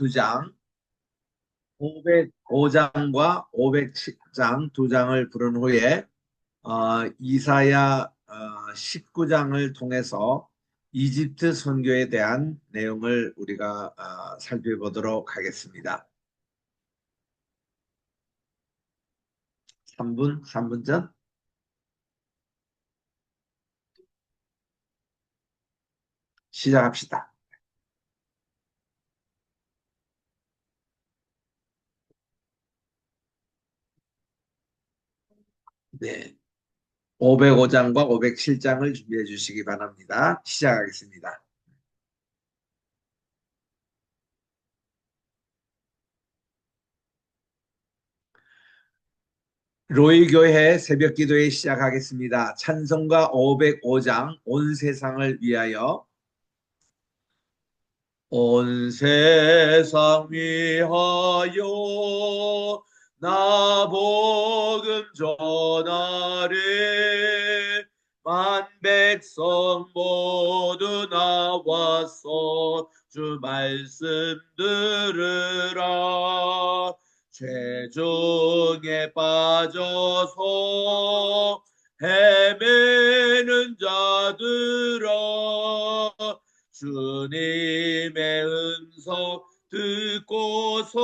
2장, 505장과 507장 두 장을 부른 후에 이사야 19장을 통해서 이집트 선교에 대한 내용을 우리가 살펴보도록 하겠습니다. 3분 전? 시작합시다. 네. 505장과 507장을 준비해 주시기 바랍니다. 시작하겠습니다. 로이 교회 새벽 기도회 시작하겠습니다. 찬송가 505장 온 세상을 위하여. 온 세상 위하여 나 복음 전하리. 만 백성 모두 나와서 주 말씀 들으라. 죄중에 빠져서 헤매는 자들아, 주님의 음성 듣고서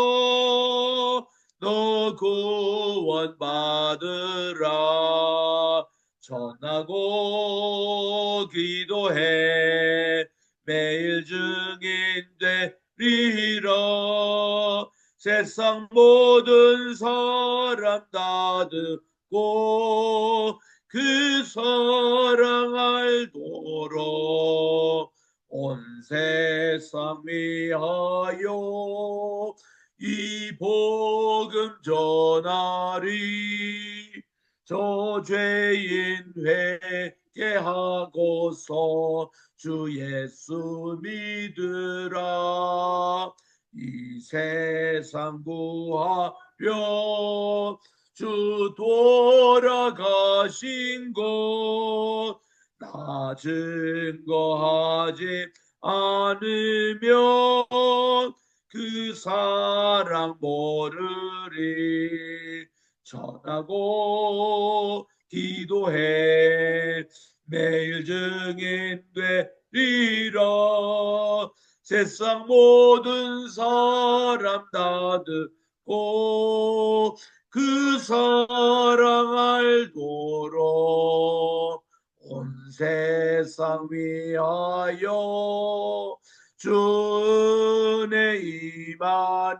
너 구원 받으라. 전하고 기도해 매일 증인 되리라. 세상 모든 사람 다 듣고 그 사랑 알도록 온 세상 위하여 이 복음 전하리. 저 죄인 회개하고서 주 예수 믿으라. 이 세상 구하려 주 돌아가신 것 나 증거하지 않으면 그 사랑 모르리. 전하고 기도해 매일 증인 되리라. 세상 모든 사람 다 듣고 그 사랑 알도록 온 세상 위하여 주 은혜 임하니.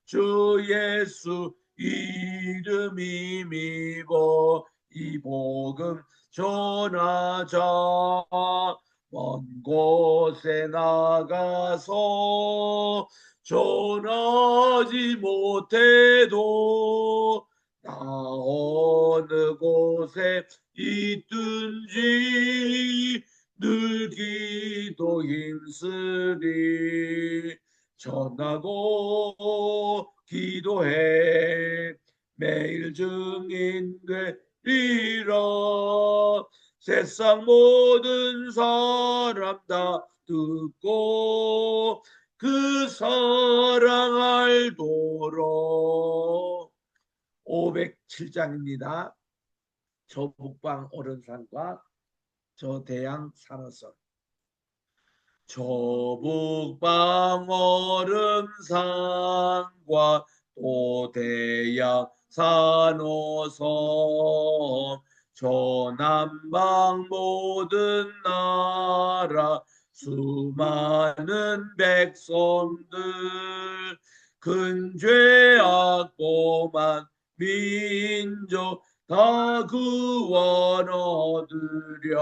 주 예수 이름 힘입어 이 복음 전하자. 먼 곳에 나가서 전하지 못해도 나 어느 곳에 있든지 늘 기도 힘쓰리. 전하고 기도해 매일 증인 되리라. 세상 모든 사람 다 듣고 그 사랑 알도록. 507장입니다. 저 북방 오른산과 저 대양 산호선. 저 북방 오른산과 또 대양 산호선, 저 남방 모든 나라 수많은 백성들, 큰 죄악 범한 민족 다 구원 얻으려.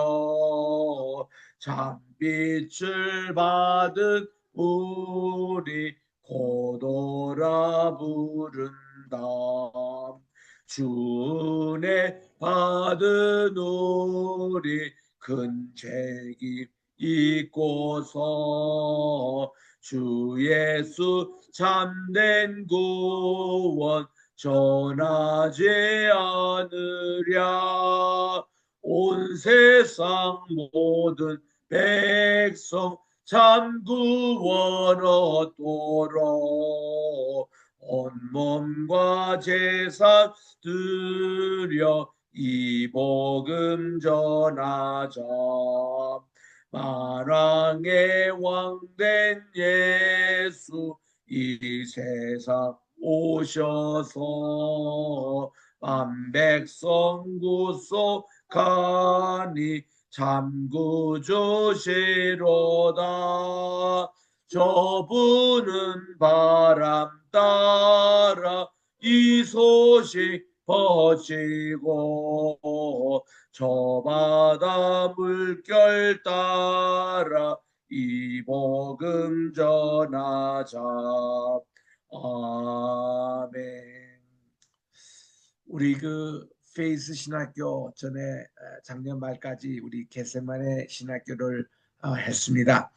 참빛을 받은 우리 고도라 부른다. 주 은혜 받은 우리 큰 책임 있고서 주 예수 참된 구원 전하지 않으랴. 온 세상 모든 백성 참 구원 얻도록 온몸과 재산 드려 이 복음 전하자. 만왕의 왕된 예수 이 세상 오셔서 만백성 구속하니 참 구주시로다. 저분은 바람 따라 이 소식 퍼지고 저 바다 물결 따라 이 복음 전하자. 아멘. 우리 그 페이스 신학교 전에 작년 말까지 우리 겟세마네 신학교를 했습니다.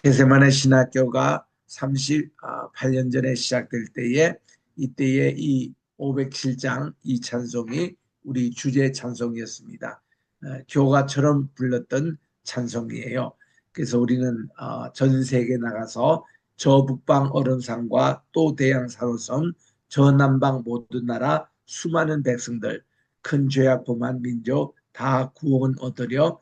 겟세마네 신학교가 38년 전에 시작될 때에 이때에 이 507장 이 찬송이 우리 주제 찬송이었습니다. 교가처럼 불렀던 찬송이에요. 그래서 우리는 전 세계 나가서 저 북방 어른산과 또 대양 산호섬 저 남방 모든 나라 수많은 백성들 큰 죄악 범한 민족 다 구원 얻으려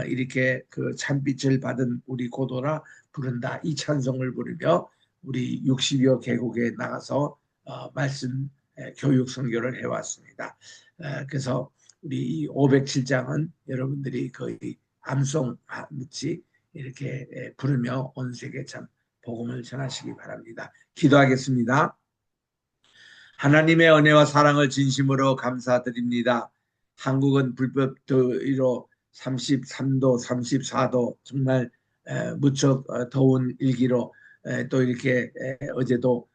이렇게 그 참빛을 받은 우리 고도라 부른다. 이 찬송을 부르며 우리 60여 개국에 나가서 말씀 교육 선교를 해왔습니다. 그래서 우리 이 507장은 여러분들이 거의 암송같이 이렇게 부르며 온 세계 참 복음을 전하시기 바랍니다. 기도하겠습니다. 하나님의 은혜와 사랑을 진심으로 감사드립니다. 한국은 불법 더위로 33도, 34도 정말 무척 더운 일기로 또 이렇게 어제도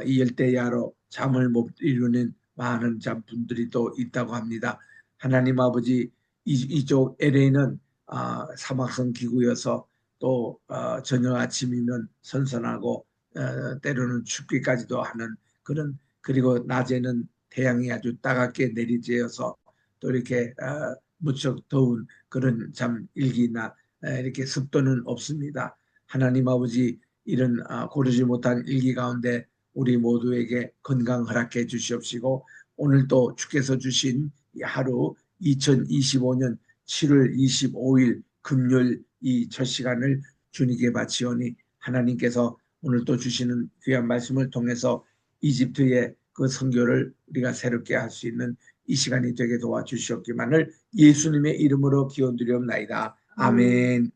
이 열대야로 잠을 못 이루는 많은 분들이 또 있다고 합니다. 하나님 아버지 이쪽 LA는 사막성 기구여서 또 저녁 아침이면 선선하고 때로는 춥기까지도 하는 그런 그리고 낮에는 태양이 아주 따갑게 내리쬐어서 또 이렇게 무척 더운 그런 참 일기나 이렇게 습도는 없습니다. 하나님 아버지 이런 고르지 못한 일기 가운데 우리 모두에게 건강 허락해 주시옵시고 오늘 또 주께서 주신 이 하루 2025년 7월 25일 금요일 이 첫 시간을 주님께 바치오니 하나님께서 오늘 또 주시는 귀한 말씀을 통해서 이집트의 그 선교를 우리가 새롭게 할 수 있는 이 시간이 되게 도와주시옵기만을 예수님의 이름으로 기원드리옵나이다. 아멘.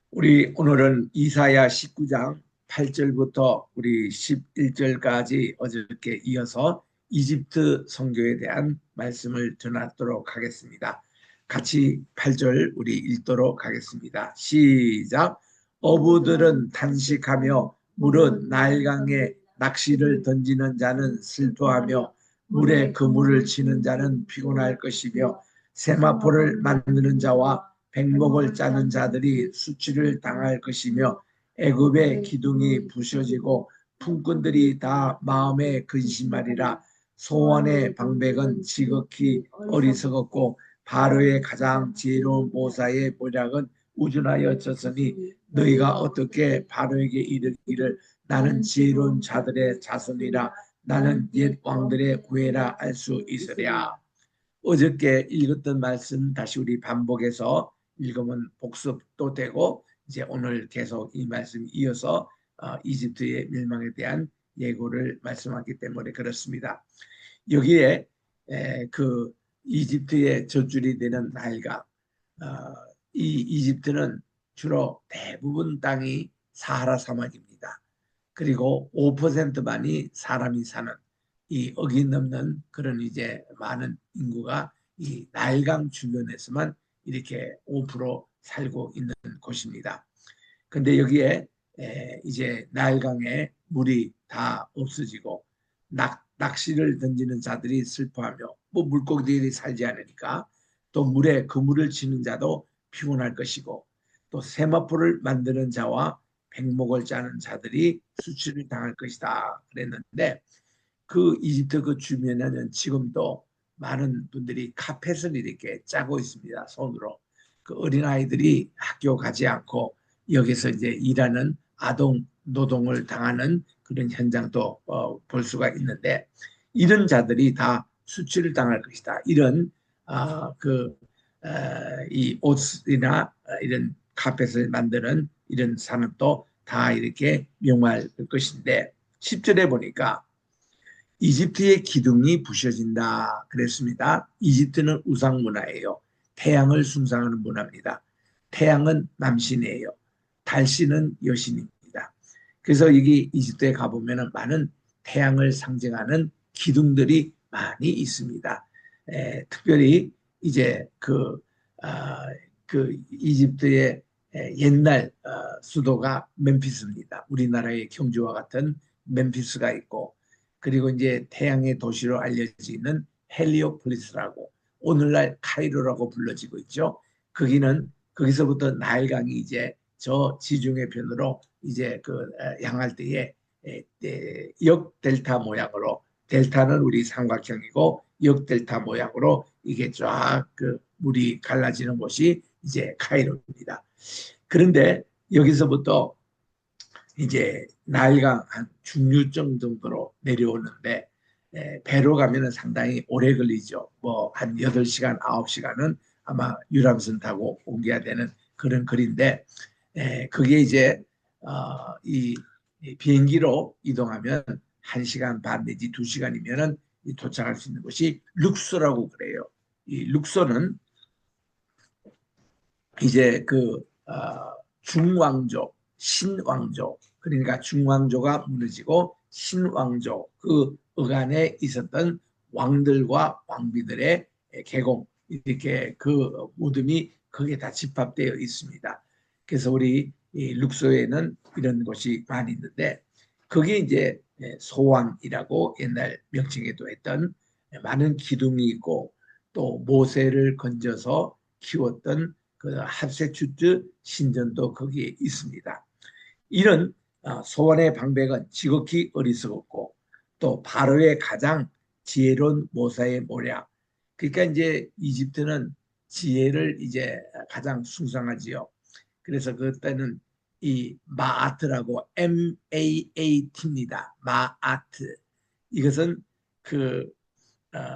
우리 오늘은 이사야 19장 8절부터 우리 11절까지 어저께 이어서 이집트 선교에 대한 말씀을 전하도록 하겠습니다. 같이 8절 우리 읽도록 하겠습니다. 시작. 어부들은 단식하며 무릇 나일강에 낚시를 던지는 자는 슬퍼하며 물에 그물을 치는 자는 피곤할 것이며 세마포를 만드는 자와 백목을 짜는 자들이 수치를 당할 것이며 애굽의 기둥이 부셔지고 품꾼들이 다 마음에 근심하리라. 소원의 방백은 지극히 어리석었고 바로의 가장 지혜로운 모사의 모략은 우준하여 졌으니 너희가 어떻게 바로에게 이르기를 나는 지혜로운 자들의 자손이라 나는 옛 왕들의 후예라 할 수 있으랴. 어저께 읽었던 말씀 다시 우리 반복해서 읽으면 복습도 되고 이제 오늘 계속 이 말씀 이어서 이집트의 멸망에 대한 예고를 말씀하기 때문에 그렇습니다. 여기에 그 이집트의 젖줄이 되는 나일강 이 이집트는 주로 대부분 땅이 사하라 사막입니다. 그리고 5%만이 사람이 사는 이 어기 넘는 그런 이제 많은 인구가 이 나일강 주변에서만 이렇게 5% 살고 있는 곳입니다. 근데 여기에 이제 나일강에 물이 다 없어지고 낚시를 던지는 자들이 슬퍼하며 뭐 물고기들이 살지 않으니까 또 물에 그물을 치는 자도 피곤할 것이고 또 세마포를 만드는 자와 백목을 짜는 자들이 수치를 당할 것이다 그랬는데 그 이집트 그 주변에는 지금도 많은 분들이 카펫을 이렇게 짜고 있습니다. 손으로. 그 어린아이들이 학교 가지 않고 여기서 이제 일하는 아동 노동을 당하는 그런 현장도 볼 수가 있는데, 이런 자들이 다 수치를 당할 것이다. 이런 이 옷이나 이런 카펫을 만드는 이런 산업도 다 이렇게 명할 것인데, 10절에 보니까 이집트의 기둥이 부셔진다 그랬습니다. 이집트는 우상 문화예요. 태양을 숭상하는 문화입니다. 태양은 남신이에요. 달신은 여신입니다. 그래서 여기 이집트에 가보면 많은 태양을 상징하는 기둥들이 많이 있습니다. 특별히 이제 그 이집트의 옛날 수도가 멤피스입니다. 우리나라의 경주와 같은 멤피스가 있고, 그리고 이제 태양의 도시로 알려지는 헬리오폴리스라고, 오늘날 카이로라고 불러지고 있죠. 거기서부터 나일강이 이제 저 지중해 편으로 이제 향할 때에 역델타 모양으로, 델타는 우리 삼각형이고 역델타 모양으로 이게 쫙 물이 갈라지는 곳이 이제 카이로입니다. 그런데 여기서부터 이제 나이가 한 중류점 정도로 내려오는데, 배로 가면은 상당히 오래 걸리죠. 뭐 한 8시간, 9시간은 아마 유람선 타고 옮겨야 되는 그런 거리인데, 그게 이제 이 비행기로 이동하면 1시간 반 내지 2시간이면은 도착할 수 있는 곳이 룩소라고 그래요. 이 룩소는 이제 중왕조, 신왕조, 그러니까 중왕조가 무너지고 신왕조, 그 어간에 있었던 왕들과 왕비들의 계공, 이렇게 그 무덤이 거기에 다 집합되어 있습니다. 그래서 우리 이 룩소에는 이런 곳이 많이 있는데, 거기에 이제 소왕이라고 옛날 명칭에도 했던 많은 기둥이 있고, 또 모세를 건져서 키웠던 그 합세추트 신전도 거기에 있습니다. 이런 소원의 방백은 지극히 어리석었고, 또 바로의 가장 지혜로운 모사의 모략. 그러니까 이제 이집트는 지혜를 이제 가장 숭상하지요. 그래서 그때는 이 마아트라고, MAAT입니다. 마아트. 이것은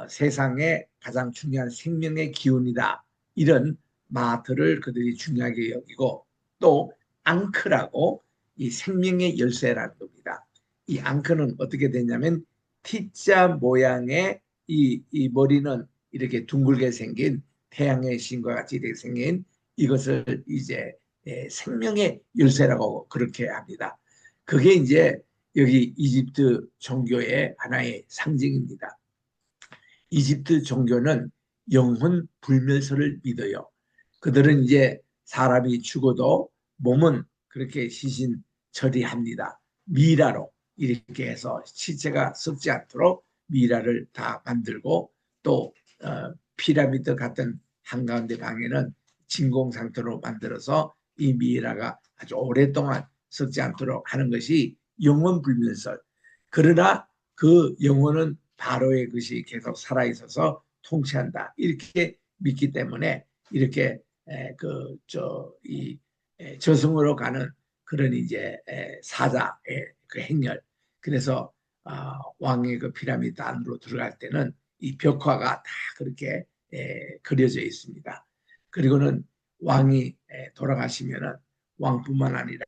세상의 가장 중요한 생명의 기운이다. 이런 마트를 그들이 중요하게 여기고, 또 앙크라고, 이 생명의 열쇠라는 겁니다. 이 앙크는 어떻게 되냐면 T자 모양의 이 머리는 이렇게 둥글게 생긴 태양의 신과 같이 이렇게 생긴 이것을 이제 생명의 열쇠라고 그렇게 합니다. 그게 이제 여기 이집트 종교의 하나의 상징입니다. 이집트 종교는 영혼 불멸설을 믿어요. 그들은 이제 사람이 죽어도 몸은 그렇게 시신 처리합니다. 미라로 이렇게 해서 시체가 썩지 않도록 미라를 다 만들고, 또 피라미드 같은 한가운데 방에는 진공 상태로 만들어서 이 미라가 아주 오랫동안 썩지 않도록 하는 것이 영혼 불멸설. 그러나 그 영혼은 바로의 것이 계속 살아있어서 통치한다. 이렇게 믿기 때문에 이렇게 이 저승으로 가는 그런 이제 사자의 그 행렬. 그래서 왕의 그 피라미드 안으로 들어갈 때는 이 벽화가 다 그렇게 그려져 있습니다. 그리고는 왕이 돌아가시면은 왕뿐만 아니라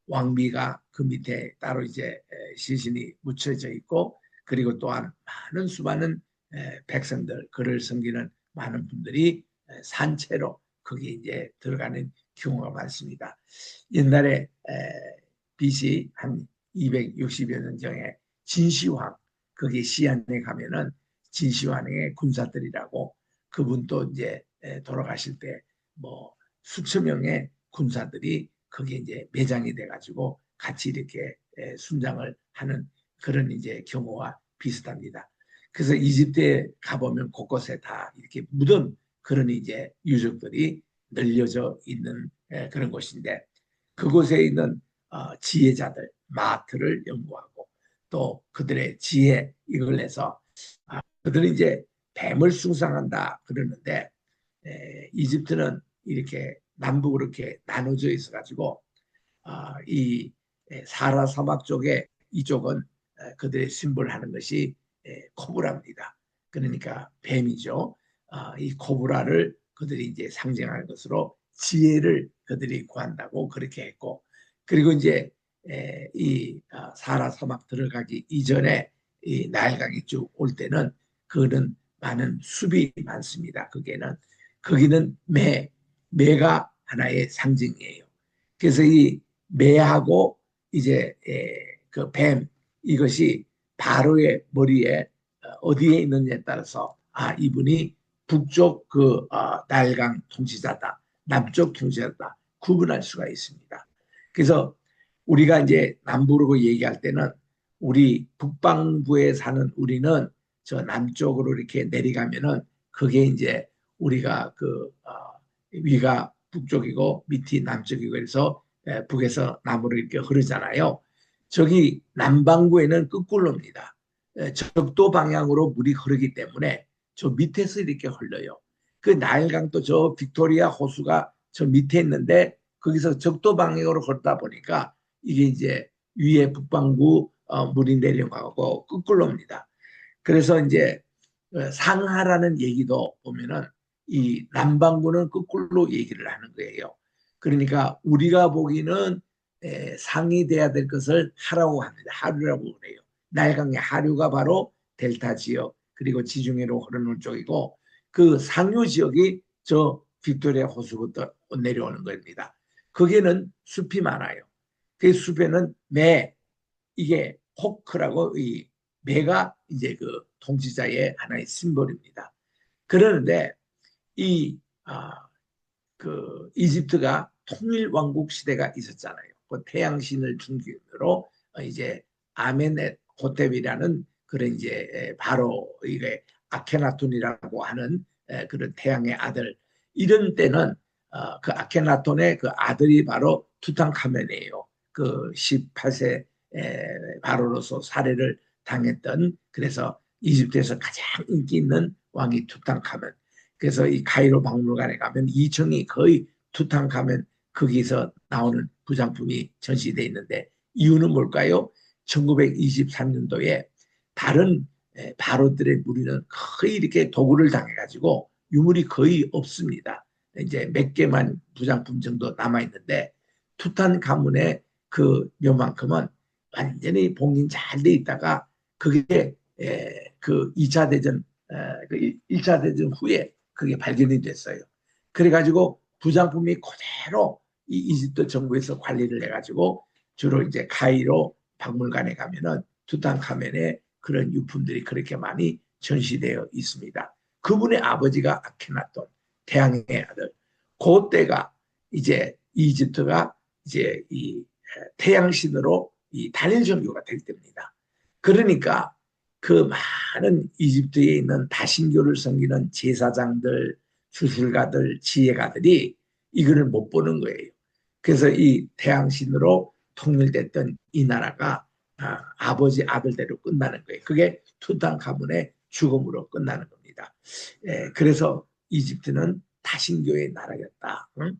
왕비가 그 밑에 따로 이제 시신이 묻혀져 있고, 그리고 또한 많은 수많은 백성들, 그를 섬기는 많은 분들이 산채로 거기 이제 들어가는 경우가 많습니다. 옛날에 BC 한 260여 년 전에 진시황, 거기 시안에 가면은 진시황의 군사들이라고, 그분도 이제 돌아가실 때 뭐 수천 명의 군사들이 거기에 이제 매장이 돼가지고 같이 이렇게 순장을 하는 그런 이제 경우와 비슷합니다. 그래서 이집트에 가보면 곳곳에 다 이렇게 묻은 그런 이제 유적들이 널려져 있는 그런 곳인데, 그곳에 있는 지혜자들, 마트를 연구하고, 또 그들의 지혜 이걸 해서 그들은 이제 뱀을 숭상한다 그러는데, 이집트는 이렇게 남북으로 이렇게 나눠져 있어 가지고 이 사하라 사막 쪽에 이쪽은 그들의 심볼하는 것이 코브라입니다. 그러니까 뱀이죠. 이 코브라를 그들이 이제 상징하는 것으로 지혜를 그들이 구한다고 그렇게 했고, 그리고 이제 이 사하라 사막 들어가기 이전에 이 나일강이 쭉 올 때는 그는 많은 숲이 많습니다. 거기는 매가 하나의 상징이에요. 그래서 이 매하고 이제 그 뱀, 이것이 바로의 머리에 어디에 있느냐에 따라서 이분이 북쪽 나일강 통치자다, 남쪽 통치자다 구분할 수가 있습니다. 그래서 우리가 이제 남부로 얘기할 때는 우리 북방부에 사는 우리는 저 남쪽으로 이렇게 내려가면은 그게 이제 우리가 위가 북쪽이고 밑이 남쪽이고 해서 북에서 남으로 이렇게 흐르잖아요. 저기 남반구에는 거꾸로입니다. 적도 방향으로 물이 흐르기 때문에 저 밑에서 이렇게 흘러요. 그 나일강도 저 빅토리아 호수가 저 밑에 있는데 거기서 적도 방향으로 흐르다 보니까 이게 이제 위에 북반구 물이 내려가고 거꾸로입니다. 그래서 이제 상하라는 얘기도 보면은 이 남반구는 거꾸로 얘기를 하는 거예요. 그러니까 우리가 보기는 상이 돼야 될 것을 하라고 합니다. 하류라고 그래요. 나일강의 하류가 바로 델타 지역 그리고 지중해로 흐르는 쪽이고 그 상류 지역이 저 빅토리아 호수부터 내려오는 겁니다. 거기에는 숲이 많아요. 그 숲에는 이게 호크라고 이 매가 이제 그 통치자의 하나의 심볼입니다. 그러는데 이 이집트가 통일 왕국 시대가 있었잖아요. 그 태양신을 중심으로 이제 아멘의 호텝이라는 그런 이제 바로 이게 아케나톤이라고 하는 그런 태양의 아들, 이런 때는 그 아케나톤의 그 아들이 바로 투탕카멘이에요. 그 18세 바로로서 살해를 당했던, 그래서 이집트에서 가장 인기 있는 왕이 투탕카멘. 그래서 이 카이로 박물관에 가면 2층이 거의 투탕카멘 거기서 나오는 부장품이 전시되어 있는데, 이유는 뭘까요? 1923년도에 다른 바로들의 무리는 거의 이렇게 도굴을 당해가지고 유물이 거의 없습니다. 이제 몇 개만 부장품 정도 남아있는데 투탄카멘의 그 묘만큼은 완전히 봉인 잘 돼 있다가 그게 그 2차 대전 그 1차 대전 후에 그게 발견이 됐어요. 그래가지고 부장품이 그대로 이 이집트 정부에서 관리를 해가지고 주로 이제 카이로 박물관에 가면은 투탕카멘의 그런 유품들이 그렇게 많이 전시되어 있습니다. 그분의 아버지가 아케나톤, 태양의 아들. 그때가 이제 이집트가 이제 이 태양신으로 이 단일 종교가 될 때입니다. 그러니까 그 많은 이집트에 있는 다신교를 섬기는 제사장들, 주술가들, 지혜가들이 이거를 못 보는 거예요. 그래서 이 태양신으로 통일됐던 이 나라가 아버지 아들대로 끝나는 거예요. 그게 투탕카멘의 죽음으로 끝나는 겁니다. 그래서 이집트는 다신교의 나라였다. 응?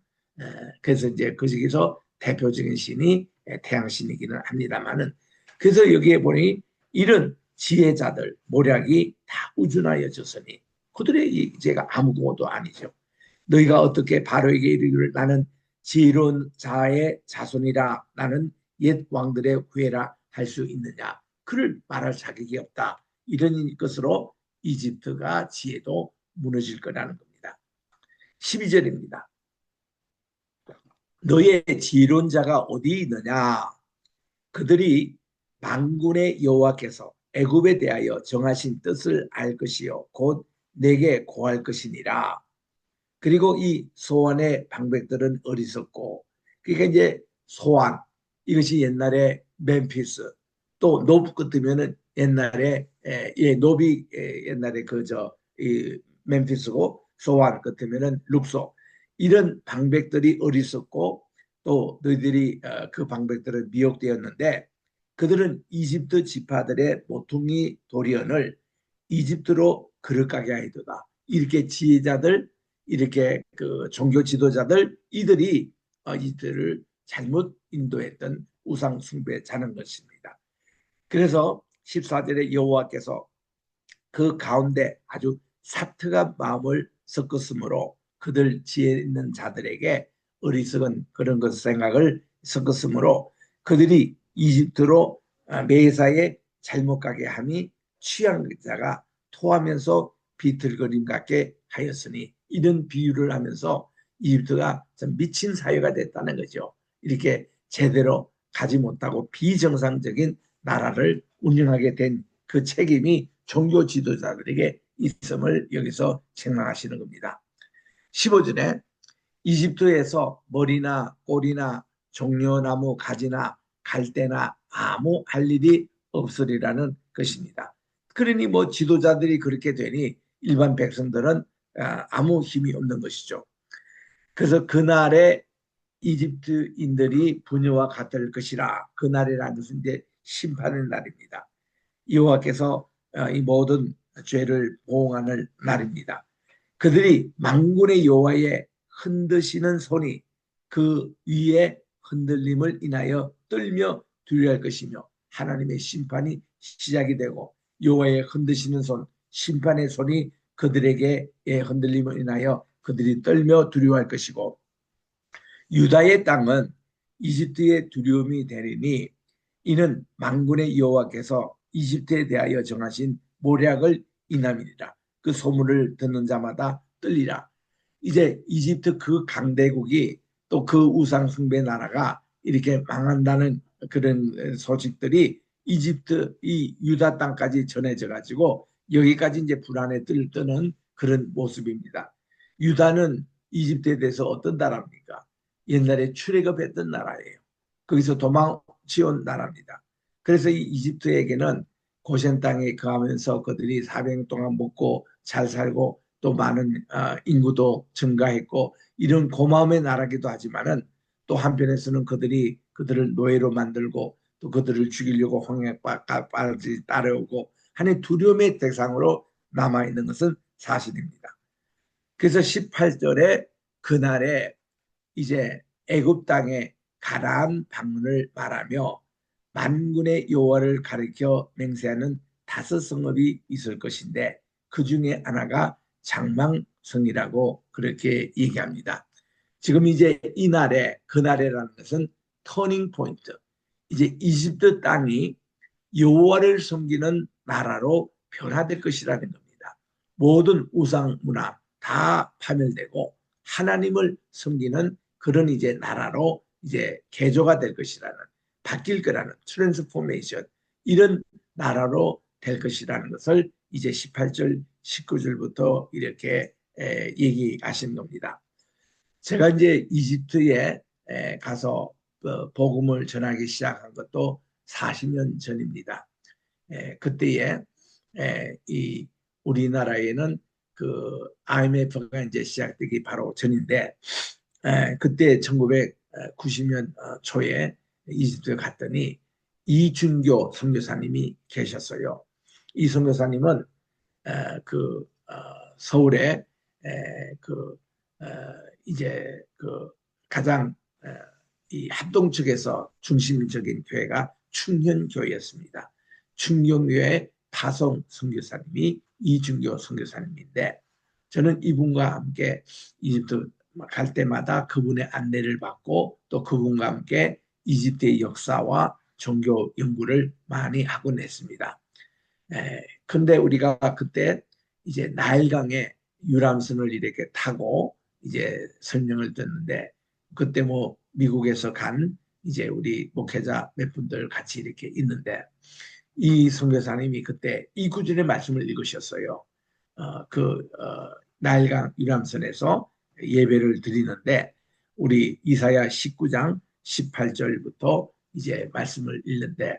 그래서 이제 그중에서 대표적인 신이 태양신이기는 합니다만은, 그래서 여기에 보니 이런 지혜자들 모략이 다 우준하여 졌으니 그들의 죄가 아무것도 아니죠. 너희가 어떻게 바로에게 이르기를 나는 지혜로운 자의 자손이라, 나는 옛 왕들의 후예라 할 수 있느냐. 그를 말할 자격이 없다. 이런 것으로 이집트가 지혜도 무너질 거라는 겁니다. 12절입니다. 너의 지혜로운 자가 어디 있느냐. 그들이 만군의 여호와께서 애굽에 대하여 정하신 뜻을 알 것이요 곧 내게 고할 것이니라. 그리고 이 소환의 방백들은 어리석고, 그러니까 이제 소환, 이것이 옛날에 멤피스, 또 노브 같으면은 옛날에 노비 옛날에 그저 멤피스고, 소환 같으면은 룩소. 이런 방백들이 어리석고 또 너희들이 그 방백들은 미혹되었는데, 그들은 이집트 지파들의 모퉁이 도리언을 이집트로 걸어가게 하이도다. 이렇게 지혜자들, 이렇게 그 종교 지도자들, 이들이 이들을 잘못 인도했던 우상 숭배자는 것입니다. 그래서 14절에 여호와께서 그 가운데 아주 사특한 마음을 섞었으므로 그들 지혜 있는 자들에게 어리석은 그런 것 생각을 섞었으므로 그들이 이집트로 매사에 잘못 가게 함이 취한 자가 토하면서 비틀거림 같게 하였으니, 이런 비유를 하면서 이집트가 좀 미친 사회가 됐다는 거죠. 이렇게 제대로 가지 못하고 비정상적인 나라를 운영하게 된 그 책임이 종교 지도자들에게 있음을 여기서 책망하시는 겁니다. 15절에 이집트에서 머리나 꼬리나 종려나무 가지나 갈대나 아무 할 일이 없으리라는 것입니다. 그러니 뭐 지도자들이 그렇게 되니 일반 백성들은 아무 힘이 없는 것이죠. 그래서 그날에 이집트인들이 부녀와 같을 것이라. 그날이라는 것은 이제 심판의 날입니다. 여호와께서 이 모든 죄를 보응하는 날입니다. 그들이 만군의 여호와의 흔드시는 손이 그 위에 흔들림을 인하여 떨며 두려워할 것이며, 하나님의 심판이 시작이 되고 여호와의 흔드시는 손, 심판의 손이 그들에게 흔들림을 인하여 그들이 떨며 두려워할 것이고, 유다의 땅은 이집트의 두려움이 되리니 이는 만군의 여호와께서 이집트에 대하여 정하신 모략을 인함이니라. 그 소문을 듣는 자마다 떨리라. 이제 이집트 그 강대국이 또 그 우상 숭배 나라가 이렇게 망한다는 그런 소식들이 이집트 이 유다 땅까지 전해져 가지고 여기까지 이제 불안에 뜨는 그런 모습입니다. 유다는 이집트에 대해서 어떤 나라입니까? 옛날에 출애굽했던 나라예요. 거기서 도망치온 나라입니다. 그래서 이 이집트에게는 고센 땅에 거하면서 그들이 400년 동안 먹고 잘 살고 또 많은 인구도 증가했고 이런 고마움의 나라기도 하지만은, 또 한편에서는 그들을 노예로 만들고 또 그들을 죽이려고 홍해까지 따라오고 하는 두려움의 대상으로 남아있는 것은 사실입니다. 그래서 18절에 그날에 이제 애굽 땅에 가라안 방문을 말하며 만군의 여호와를 가리켜 맹세하는 5성읍이 있을 것인데 그 중에 하나가 장망성이라고 그렇게 얘기합니다. 지금 이제 이날에, 그날에라는 것은 터닝 포인트, 이제 이집트 땅이 여호와를 섬기는 나라로 변화될 것이라는 겁니다. 모든 우상 문화 다 파멸되고 하나님을 섬기는 그런 이제 나라로 이제 개조가 될 것이라는, 바뀔 거라는 트랜스포메이션, 이런 나라로 될 것이라는 것을 이제 18절 19절부터 이렇게 얘기하신 겁니다. 제가 이제 이집트에 가서 복음을 전하기 시작한 것도 40년 전입니다. 그때에 이 우리나라에는 그 IMF가 이제 시작되기 바로 전인데, 그때 1990년 초에 이집트에 갔더니 이준교 선교사님이 계셨어요. 이 선교사님은 서울에 그 이제 그 가장 이 합동 측에서 중심적인 교회가 충현교회였습니다. 충현교회 파송 선교사님이 이준교 선교사님인데, 저는 이분과 함께 이집트 갈 때마다 그분의 안내를 받고 또 그분과 함께 이집트의 역사와 종교 연구를 많이 하곤 했습니다. 근데 우리가 그때 이제 나일강에 유람선을 이렇게 타고 이제 설명을 듣는데, 그때 뭐 미국에서 간 이제 우리 목회자 몇 분들 같이 이렇게 있는데, 이 선교사님이 그때 이 구절의 말씀을 읽으셨어요. 나일강 유람선에서 예배를 드리는데 우리 이사야 19장 18절부터 이제 말씀을 읽는데,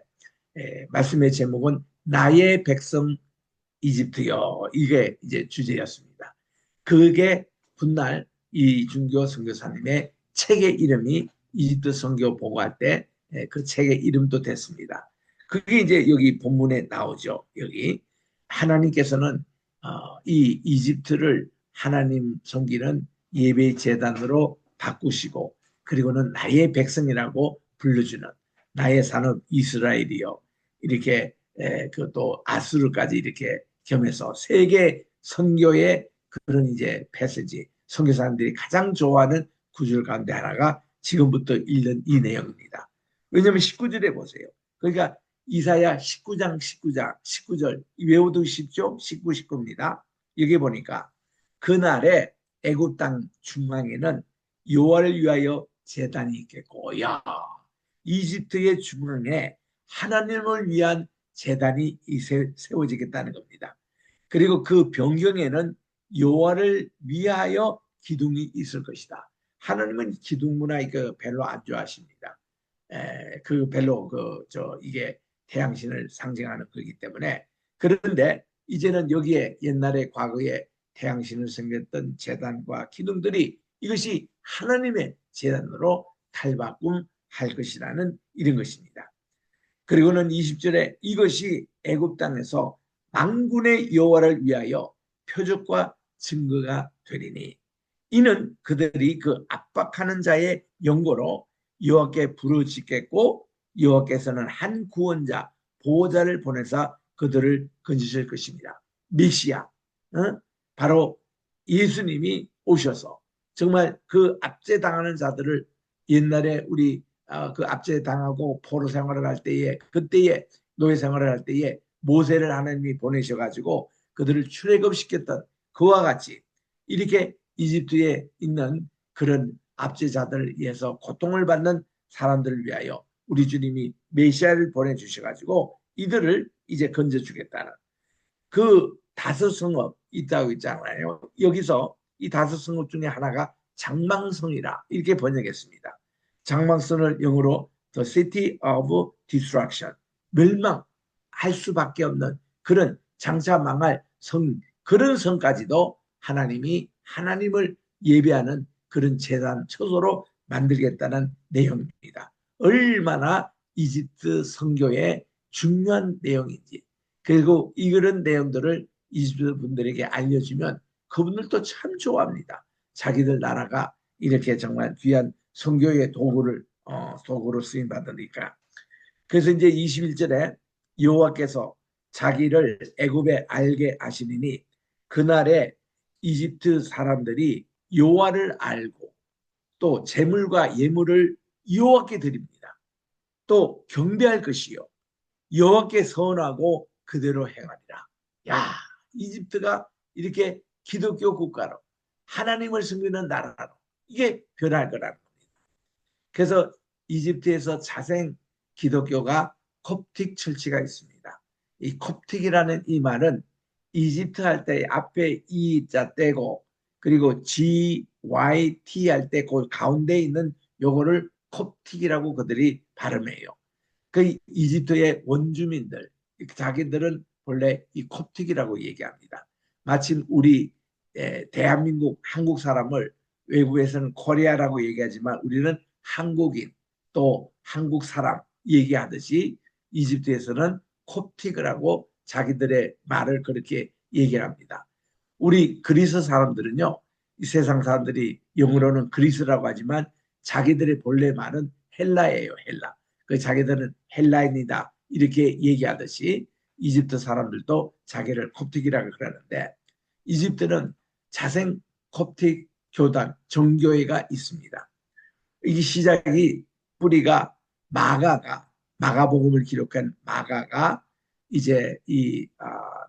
말씀의 제목은 나의 백성 이집트여, 이게 이제 주제였습니다. 그게 훗날 이준교 선교사님의 책의 이름이 이집트 선교 보고할 때 그 책의 이름도 됐습니다. 그게 이제 여기 본문에 나오죠. 여기 하나님께서는 이 이집트를 하나님 섬기는 예배 제단으로 바꾸시고, 그리고는 나의 백성이라고 불러주는 나의 산업 이스라엘이요. 이렇게 그또 아수르까지 이렇게 겸해서 세계 선교의 그런 이제 패시지 선교사님들이 가장 좋아하는 구절 가운데 하나가 지금부터 읽는 이 내용입니다. 왜냐하면 19절에 보세요. 그러니까 이사야 19장 19절 외우기 쉽죠? 19입니다. 여기 보니까 그날에 애굽 땅 중앙에는 여호와를 위하여 제단이 있겠고, 야, 이집트의 중앙에 하나님을 위한 제단이 세워지겠다는 겁니다. 그리고 그 변경에는 여호와를 위하여 기둥이 있을 것이다. 하나님은 기둥 문화 이거 별로 안 좋아하십니다. 그 별로 이게 태양신을 상징하는 거기 때문에. 그런데 이제는 여기에 옛날에 과거에 태양신을 섬겼던 제단과 기둥들이 이것이 하나님의 제단으로 탈바꿈할 것이라는 이런 것입니다. 그리고는 20절에 이것이 애굽 땅에서 만군의 여호와를 위하여 표적과 증거가 되리니 이는 그들이 그 압박하는 자의 연고로 여호와께 부르짖겠고 여호와께서는 한 구원자 보호자를 보내사 그들을 건지실 것입니다. 메시아, 바로 예수님이 오셔서 정말 그 압제당하는 자들을 옛날에 우리 그 압제당하고 포로 생활을 할 때에 그때에 노예 생활을 할 때에 모세를 하나님이 보내셔가지고 그들을 출애굽시켰던 그와 같이 이렇게 이집트에 있는 그런 압제자들을 위해서 고통을 받는 사람들을 위하여 우리 주님이 메시아를 보내주셔가지고 이들을 이제 건져주겠다는 그 다섯 성읍 있다고 있잖아요. 여기서 이 다섯 성읍 중에 하나가 장망성이라 이렇게 번역했습니다. 장망성을 영어로 The City of Destruction, 멸망할 수밖에 없는 그런 장차 망할 성, 그런 성까지도 하나님이 하나님을 예배하는 그런 재단 처소로 만들겠다는 내용입니다. 얼마나 이집트 선교의 중요한 내용인지, 그리고 이런 내용들을 이집트 분들에게 알려주면 그분들도 참 좋아합니다. 자기들 나라가 이렇게 정말 귀한 선교의 도구로 쓰임 받으니까. 그래서 이제 21절에 여호와께서 자기를 애굽에 알게 하시리니 그날에 이집트 사람들이 여호와를 알고 또 재물과 예물을 여호와께 드립니다. 또 경배할 것이요 여호와께 선하고 그대로 행하리라. 야, 이집트가 이렇게 기독교 국가로 하나님을 섬기는 나라로 이게 변할 거라는 겁니다. 그래서 이집트에서 자생 기독교가 콥틱 철치가 있습니다. 이 콥틱이라는 이 말은 이집트 할 때 앞에 이자 떼고 그리고 GYT 할 때 그 가운데 있는 요거를 콥틱이라고 그들이 발음해요. 그 이집트의 원주민들 자기들은 원래 이 콥틱이라고 얘기합니다. 마침 우리 대한민국 한국 사람을 외국에서는 코리아라고 얘기하지만 우리는 한국인 또 한국 사람 얘기하듯이 이집트에서는 콥틱이라고 자기들의 말을 그렇게 얘기를 합니다. 우리 그리스 사람들은요, 이 세상 사람들이 영어로는 그리스라고 하지만 자기들의 본래 말은 헬라예요. 헬라. 그 자기들은 헬라인이다 이렇게 얘기하듯이 이집트 사람들도 자기를 콥틱이라고 그러는데 이집트는 자생 콥틱 교단 정교회가 있습니다. 이 시작이 뿌리가 마가복음을 기록한 마가가 이제 이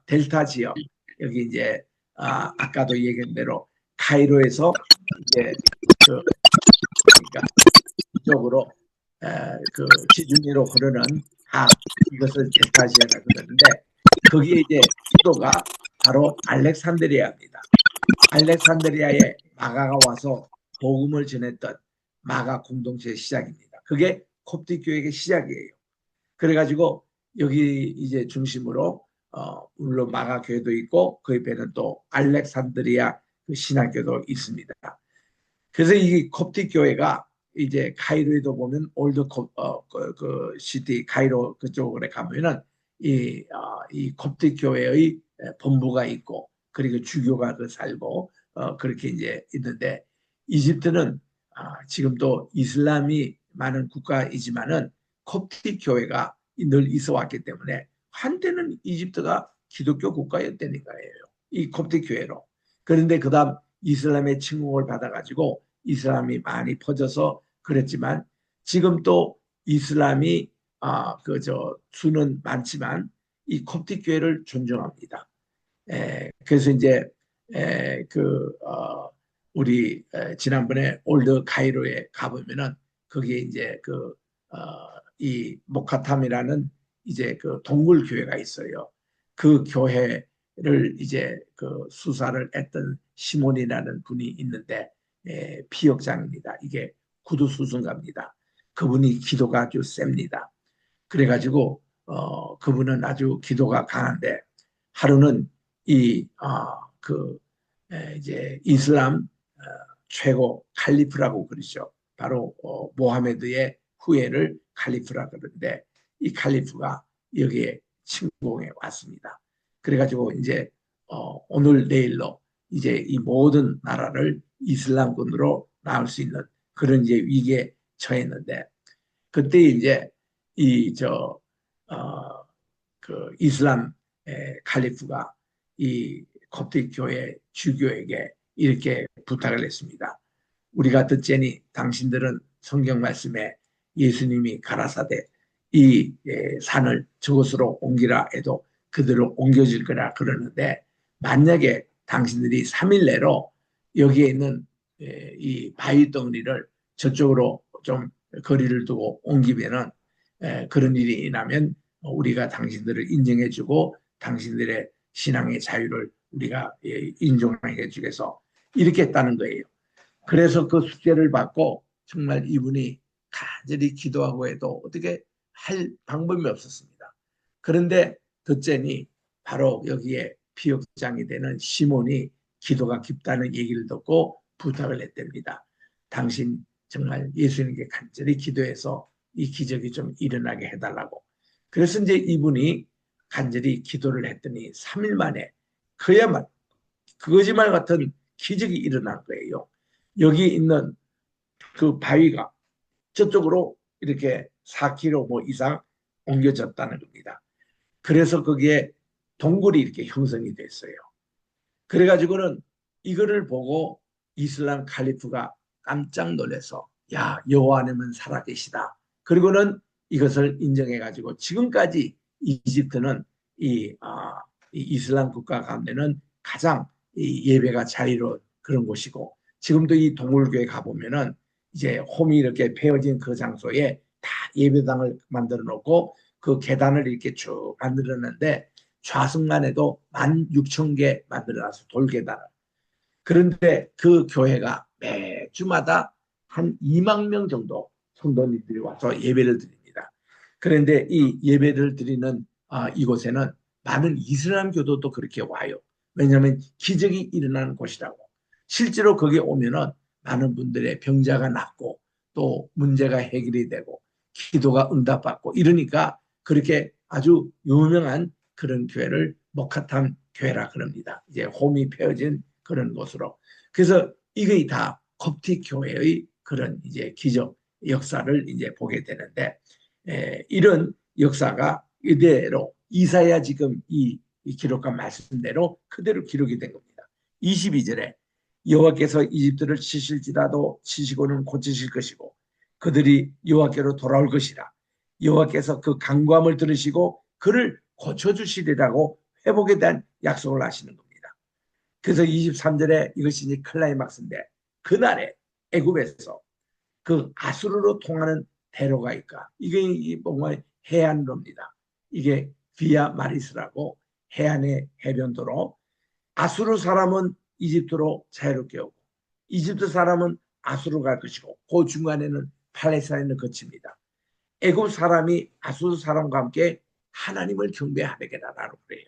델타 지역 여기 이제 아까도 얘기한 대로 카이로에서 이제 그러니까 이쪽으로 그 지중해로 흐르는 이것을 델타시아라 그러는데 거기에 이제 수도가 바로 알렉산드리아입니다. 알렉산드리아에 마가가 와서 복음을 전했던 마가 공동체의 시작입니다. 그게 콥틱 교회의 시작이에요. 그래가지고 여기 이제 중심으로 물론 마가 교회도 있고 그 옆에는 또 알렉산드리아 그 신학교도 있습니다. 그래서 이 콥틱 교회가 이제 카이로에도 보면 올드 그 시티 카이로 그쪽으로 가면은 이 콥틱 교회의 본부가 있고 그리고 주교가 그 살고 그렇게 이제 있는데 이집트는 지금 또 이슬람이 많은 국가이지만은 콥틱 교회가 늘 있어 왔기 때문에 한때는 이집트가 기독교 국가였다는 거예요. 이 콥틱 교회로. 그런데 그다음 이슬람의 침공을 받아가지고 이슬람이 많이 퍼져서 그랬지만 지금 또 이슬람이 수는 많지만 이 콥틱 교회를 존중합니다. 그래서 이제 우리 지난번에 올드 카이로에 가보면은 거기에 이제 이 모카탐이라는 이제 그 동굴 교회가 있어요. 그 교회를 이제 그 수사를 했던 시몬이라는 분이 있는데 피역장입니다. 이게 구두 수순가입니다. 그분이 기도가 아주 셉니다. 그래가지고 그분은 아주 기도가 강한데 하루는 이제 이슬람 최고 칼리프라고 그러죠. 바로 모하메드의 후예를 칼리프라 그러는데 이 칼리프가 여기에 침공해 왔습니다. 그래가지고 이제 오늘 내일로 이제 이 모든 나라를 이슬람군으로 나올 수 있는 그런 이제 위기에 처했는데 그때 이제 그 이슬람 칼리프가 이 콥틱 교회 주교에게 이렇게 부탁을 했습니다. 우리가 듣자니 당신들은 성경 말씀에 예수님이 가라사대 이 산을 저곳으로 옮기라 해도 그대로 옮겨질 거라 그러는데 만약에 당신들이 3일 내로 여기에 있는 이 바위 덩어리를 저쪽으로 좀 거리를 두고 옮기면은 그런 일이 일어나면 우리가 당신들을 인정해주고 당신들의 신앙의 자유를 우리가 인정해 주겠어 이렇게 했다는 거예요. 그래서 그 숙제를 받고 정말 이분이 간절히 기도하고 해도 어떻게 할 방법이 없었습니다. 그런데 듣자니 바로 여기에 피역장이 되는 시몬이 기도가 깊다는 얘기를 듣고 부탁을 했답니다. 당신 정말 예수님께 간절히 기도해서 이 기적이 좀 일어나게 해달라고. 그래서 이제 이분이 간절히 기도를 했더니 3일 만에 그야말로 거짓말 같은 기적이 일어난 거예요. 여기 있는 그 바위가 저쪽으로 이렇게 4km 뭐 이상 옮겨졌다는 겁니다. 그래서 거기에 동굴이 이렇게 형성이 됐어요. 그래가지고는 이거를 보고 이슬람 칼리프가 깜짝 놀라서 야 여호와님은 살아계시다. 그리고는 이것을 인정해가지고 지금까지 이집트는 이 이슬람 국가 가운데는 가장 이 예배가 자유로운 그런 곳이고 지금도 이 동굴교회 가보면은 이제 홈이 이렇게 베어진 그 장소에 다 예배당을 만들어 놓고 그 계단을 이렇게 쭉 만들었는데 좌승만에도 16,000개 만들어놔서 돌계단을. 그런데 그 교회가 매주마다 한 2만 명 정도 성도님들이 와서 예배를 드립니다. 그런데 이 예배를 드리는 이곳에는 많은 이슬람 교도도 그렇게 와요. 왜냐하면 기적이 일어나는 곳이라고. 실제로 거기 오면은 많은 분들의 병자가 낫고 또 문제가 해결이 되고 기도가 응답받고 이러니까 그렇게 아주 유명한 그런 교회를 모카탐 교회라 그럽니다. 이제 홈이 펴진 그런 곳으로. 그래서 이게 다 콥틱 교회의 그런 이제 기적 역사를 이제 보게 되는데 이런 역사가 이대로 이사야 지금 이 기록한 말씀대로 그대로 기록이 된 겁니다. 22절에 여호와께서 이집트를 치실지라도 치시고는 고치실 것이고 그들이 여호와께로 돌아올 것이라. 여호와께서 그 간구함을 들으시고 그를 고쳐주시리라고 회복에 대한 약속을 하시는 겁니다. 그래서 23절에 이것이 이제 클라이막스인데 그날에 애굽에서 그 아수르로 통하는 대로가 있까. 이게 뭔가 해안로입니다. 이게 비아 마리스라고 해안의 해변도로 아수르 사람은 이집트로 자유롭게 오고 이집트 사람은 아수르 갈 것이고 그 중간에는 팔레스타인을 거칩니다. 애굽 사람이 아수르 사람과 함께 하나님을 경배하게라라고 그래요.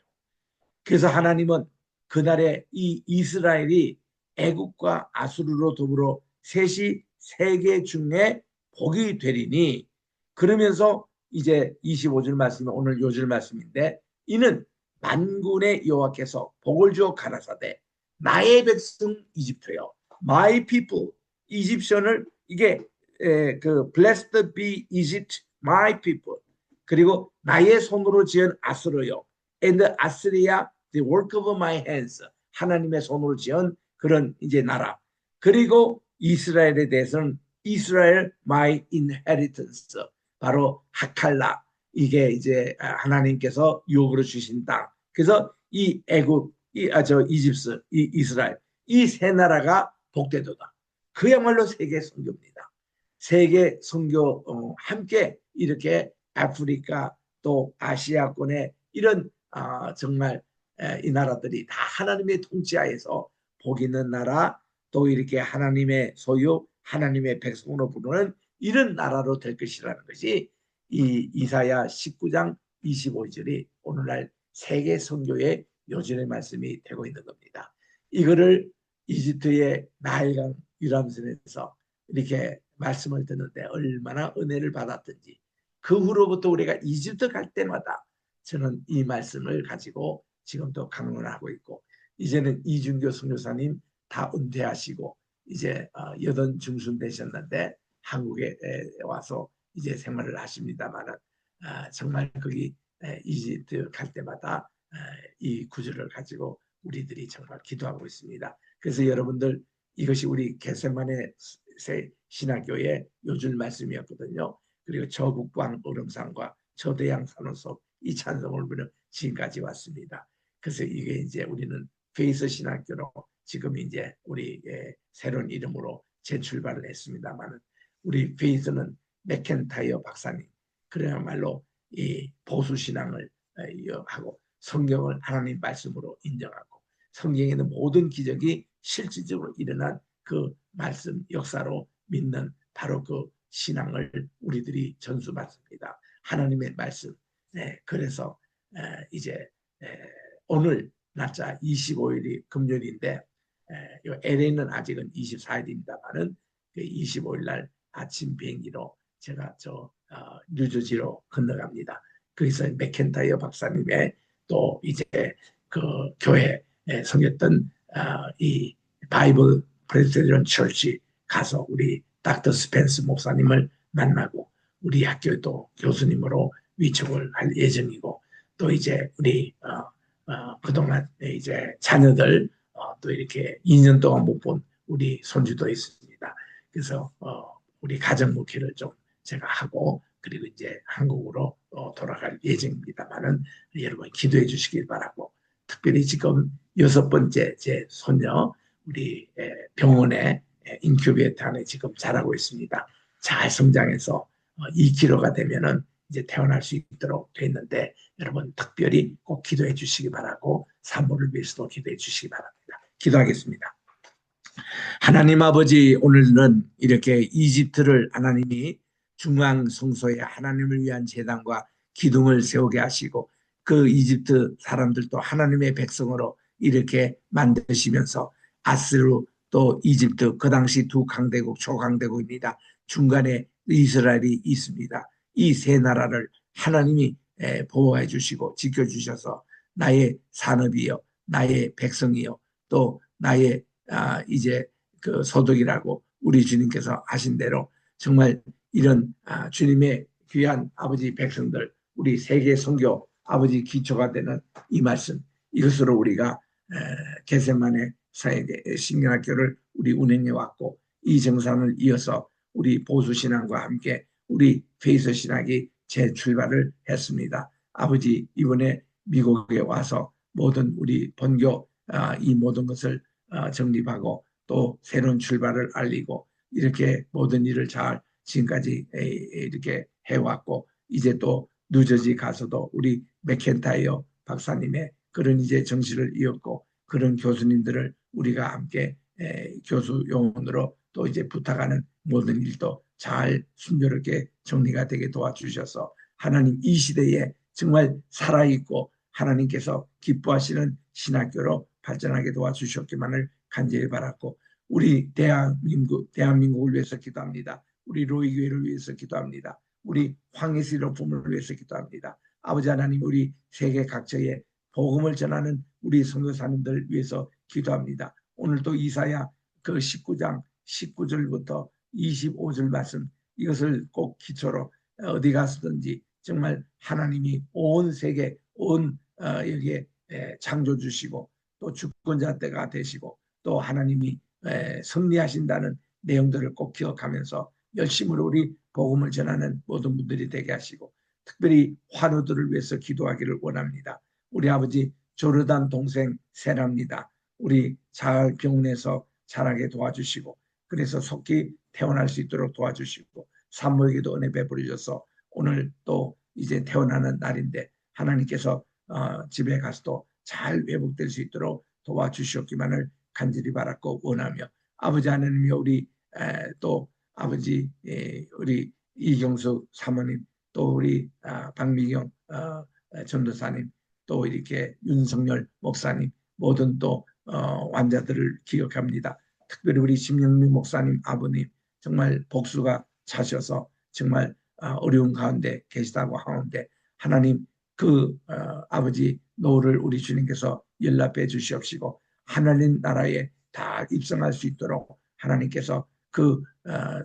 그래서 하나님은 그날에 이 이스라엘이 애굽과 아수르로 더불어 셋이 세계 중에 복이 되리니 그러면서 이제 25절 말씀이 오늘 요절 말씀인데 이는 만군의 여호와께서 복을 주어 가라사대 나의 백성 이집트여 my people 이집션을 이게 그 Blessed be Egypt, my people. 그리고 나의 손으로 지은 아수르요. And Assyria, the work of my hands. 하나님의 손으로 지은 그런 이제 나라. 그리고 이스라엘에 대해서는 이스라엘 my inheritance. 바로 하칼라. 이게 이제 하나님께서 유업으로 주신 땅. 그래서 이 애굽, 이집스, 이 이스라엘, 이 세 나라가 복되도다. 그야말로 세계 선교입니다. 세계 선교 함께 이렇게 아프리카 또 아시아권의 이런 정말 이 나라들이 다 하나님의 통치하에서 복 있는 나라 또 이렇게 하나님의 소유 하나님의 백성으로 부르는 이런 나라로 될 것이라는 것이 이 이사야 19장 25절이 오늘날 세계 선교의 요즘의 말씀이 되고 있는 겁니다. 이거를 이집트의 나일강 유람선에서 이렇게 말씀을 듣는데 얼마나 은혜를 받았든지 그 후로부터 우리가 이집트 갈 때마다 저는 이 말씀을 가지고 지금도 강론하고 있고 이제는 이준교 선교사님 다 은퇴하시고 이제 80 중순 되셨는데 한국에 와서 이제 생활을 하십니다만은 정말 거기 이집트 갈 때마다 이 구절을 가지고 우리들이 정말 기도하고 있습니다. 그래서 여러분들 이것이 우리 겟세마네 신학교의 요즘 말씀이었거든요. 그리고 저국광 얼음산과 저대양 산호석 이 찬송을 부르며 지금까지 왔습니다. 그래서 이게 이제 우리는 페이스 신학교로 지금 이제 우리 새로운 이름으로 재출발을 했습니다만은 우리 페이스는 맥켄타이어 박사님 그야말로 이 보수 신앙을 하고 성경을 하나님 말씀으로 인정하고 성경에 있는 모든 기적이 실질적으로 일어난 그 말씀 역사로 믿는 바로 그 신앙을 우리들이 전수받습니다. 하나님의 말씀. 그래서 이제 오늘 날짜 25일이 금요일인데 LA는 아직은 24일입니다만은 25일 날 아침 비행기로 제가 뉴저지로 건너갑니다. 거기서 맥켄타이어 박사님의 또 이제 그 교회에 섬겼던 이 바이블 프레스비테리언 처치 가서 우리 닥터 스펜스 목사님을 만나고 우리 학교도 교수님으로 위촉을 할 예정이고 또 이제 우리 그동안 이제 자녀들 또 이렇게 2년 동안 못 본 우리 손주도 있습니다. 그래서 우리 가정 목회를 좀 제가 하고 그리고 이제 한국으로 돌아갈 예정입니다만은 여러분 기도해 주시길 바라고 특별히 지금 6번째 제 손녀 우리 병원에 인큐베이터 안에 지금 자라고 있습니다. 잘 성장해서 2kg가 되면은 이제 태어날 수 있도록 돼 있는데 여러분 특별히 꼭 기도해 주시기 바라고 산모를 위해서도 기도해 주시기 바랍니다. 기도하겠습니다. 하나님 아버지 오늘은 이렇게 이집트를 하나님이 중앙 성소에 하나님을 위한 제단과 기둥을 세우게 하시고 그 이집트 사람들도 하나님의 백성으로 이렇게 만드시면서 아스루 또 이집트 그 당시 두 강대국 초강대국입니다. 중간에 이스라엘이 있습니다. 이 세 나라를 하나님이 보호해 주시고 지켜주셔서 나의 산업이요 나의 백성이요 또 나의 이제 그 소득이라고 우리 주님께서 하신 대로 정말 이런 주님의 귀한 아버지 백성들 우리 세계 선교 아버지 기초가 되는 이 말씀 이것으로 우리가 겟세마네 신경학교를 우리 운행해 왔고 이 정상을 이어서 우리 보수신앙과 함께 우리 페이스 신학이 재출발을 했습니다. 아버지 이번에 미국에 와서 모든 우리 본교 이 모든 것을 정립하고 또 새로운 출발을 알리고 이렇게 모든 일을 잘 지금까지 이렇게 해왔고 이제 또 뉴저지 가서도 우리 맥켄타이어 박사님의 그런 이제 정신을 이었고 그런 교수님들을 우리가 함께 교수 요원으로 또 이제 부탁하는 모든 일도 잘 순조롭게 정리가 되게 도와주셔서 하나님 이 시대에 정말 살아있고 하나님께서 기뻐하시는 신학교로 발전하게 도와주셨기만을 간절히 바랐고 우리 대한민국을 위해서 기도합니다. 우리 로이교회를 위해서 기도합니다. 우리 황희수 로품을 위해서 기도합니다. 아버지 하나님 우리 세계 각처에 복음을 전하는 우리 선교사님들 위해서 기도합니다. 오늘도 이사야 그 19장 19절부터 25절 말씀 이것을 꼭 기초로 어디 가서든지 정말 하나님이 온 세계 온 여기에 창조 주시고 또 주권자 때가 되시고 또 하나님이 섭리하신다는 내용들을 꼭 기억하면서 열심으로 우리 복음을 전하는 모든 분들이 되게 하시고 특별히 환우들을 위해서 기도하기를 원합니다. 우리 아버지 조르단 동생 세라입니다. 우리 잘 병원에서 자라게 도와주시고 그래서 속히 태어날 수 있도록 도와주시고 산모에게도 은혜 베풀어 주셔서 오늘 또 이제 태어나는 날인데 하나님께서 집에 가서도 잘 회복될 수 있도록 도와주시옵기만을 간절히 바랐고 원하며 아버지 하나님이 우리 또 아버지 우리 이경수 사모님 또 우리 박미경 전도사님 또 이렇게 윤석열 목사님 모든 또 환자들을 기억합니다. 특별히 우리 심영미 목사님 아버님 정말 복수가 차셔서 정말 어려운 가운데 계시다고 하는데 하나님 그 아버지 노를 우리 주님께서 연락해 주시옵시고 하나님 나라에 다 입성할 수 있도록 하나님께서 그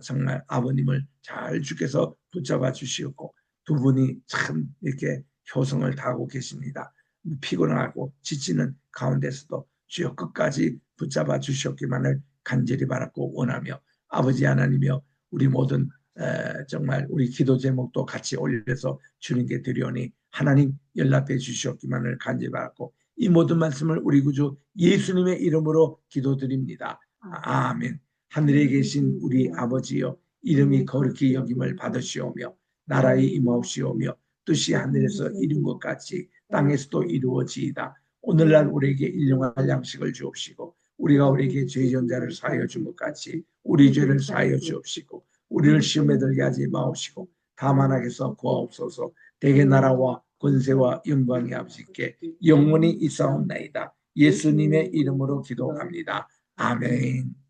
정말 아버님을 잘 주께서 붙잡아 주시옵고 두 분이 참 이렇게 효성을 다하고 계십니다. 피곤하고 지치는 가운데서도 주여 끝까지 붙잡아 주시옵기만을 간절히 바랐고 원하며 아버지 하나님이여 우리 모든 정말 우리 기도 제목도 같이 올려서 주님께 드리오니 하나님 연락해 주시옵기만을 간절히 바랐고 이 모든 말씀을 우리 구주 예수님의 이름으로 기도드립니다. 아멘. 하늘에 계신 우리 아버지여 이름이 거룩히 여김을 받으시오며 나라의 임하옵시오며 뜻이 하늘에서 이룬 것 같이 땅에서도 이루어지이다. 오늘날 우리에게 일용할 양식을 주옵시고 우리가 우리에게 죄 지은 자를 사하여 준 것 같이 우리 죄를 사하여 주옵시고 우리를 시험에 들게 하지 마옵시고 다만 악에서 구하옵소서. 대개 나라와 권세와 영광이 아버지께 영원히 있사옵나이다. 예수님의 이름으로 기도합니다. 아멘.